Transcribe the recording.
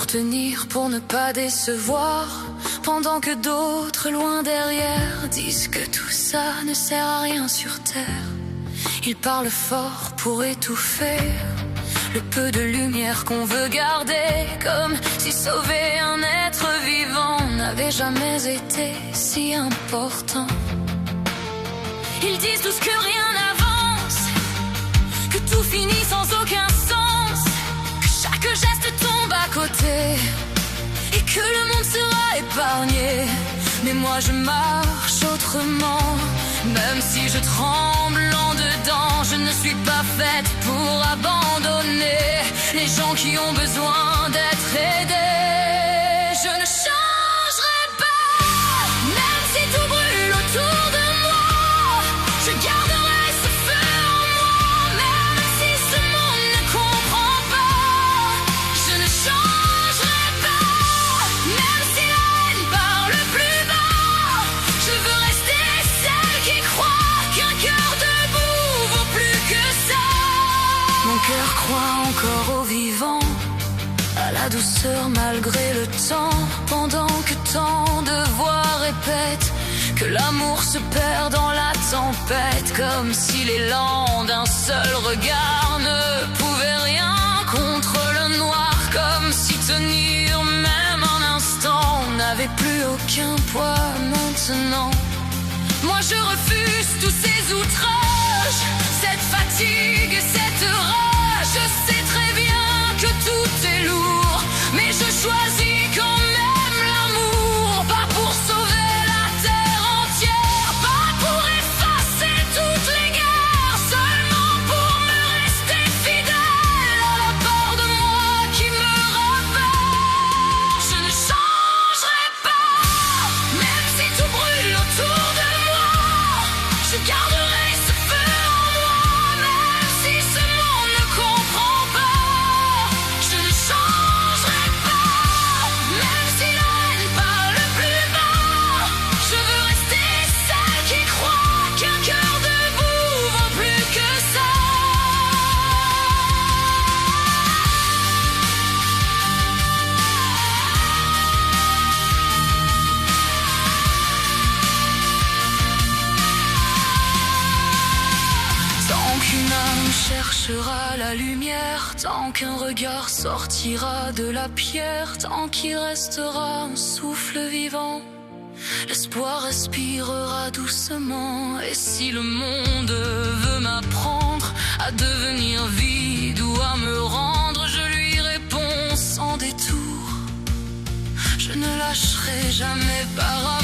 tenir, pour ne pas décevoir, pendant que d'autres loin derrière disent que tout ça ne sert à rien sur terre. Ils parlent fort pour étouffer le peu de lumière qu'on veut garder, comme si sauver un être vivant n'avait jamais été si important. Ils disent tous que rien n'avance, que tout finit sans aucun sens, que chaque geste tombe à côté et que le monde sera épargné. Mais moi je marche autrement, même si je tremble en dedans. Je ne suis pas faite pour abandonner les gens qui ont besoin d'être aidés. Je ne changerai pas, même si tout brûle autour de moi. Je garderai ce feu en moi, même si ce monde ne comprend pas. Je ne changerai pas, même si la haine parle plus bas. Je veux rester celle qui croit qu'un cœur debout vaut plus que ça. Mon cœur croit encore au vivant, à la douceur malgré le temps, pendant que tant de voix répètent que l'amour se perd dans la tempête, comme si l'élan d'un seul regard ne pouvait rien contre le noir, comme si tenir même un instant n'avait plus aucun poids maintenant. Moi je refuse tous ces outrages, cette fatigue, cette rage. Je sais très bien que tout est lourd, mais je choisis quand même l'amour. Pas pour sauver la terre entière, pas pour effacer toutes les guerres, seulement pour me rester fidèle à la part de moi qui me rappelle. Je ne changerai pas, même si tout brûle autour de moi. Je garderai ce feu en moi, même si ce monde ne comprend pas. Je ne changerai pas, même si la haine parle plus bas. Je veux rester celle qui croit qu'un cœur debout vaut plus que ça. Tant qu'une âme cherchera la lumière, tant qu'un regard sortira de la pierre, tant qu'il restera un souffle vivant, l'espoir respirera doucement. Et si le monde veut m'apprendre à devenir vide ou à me rendre, je lui réponds sans détour. Je ne lâcherai jamais par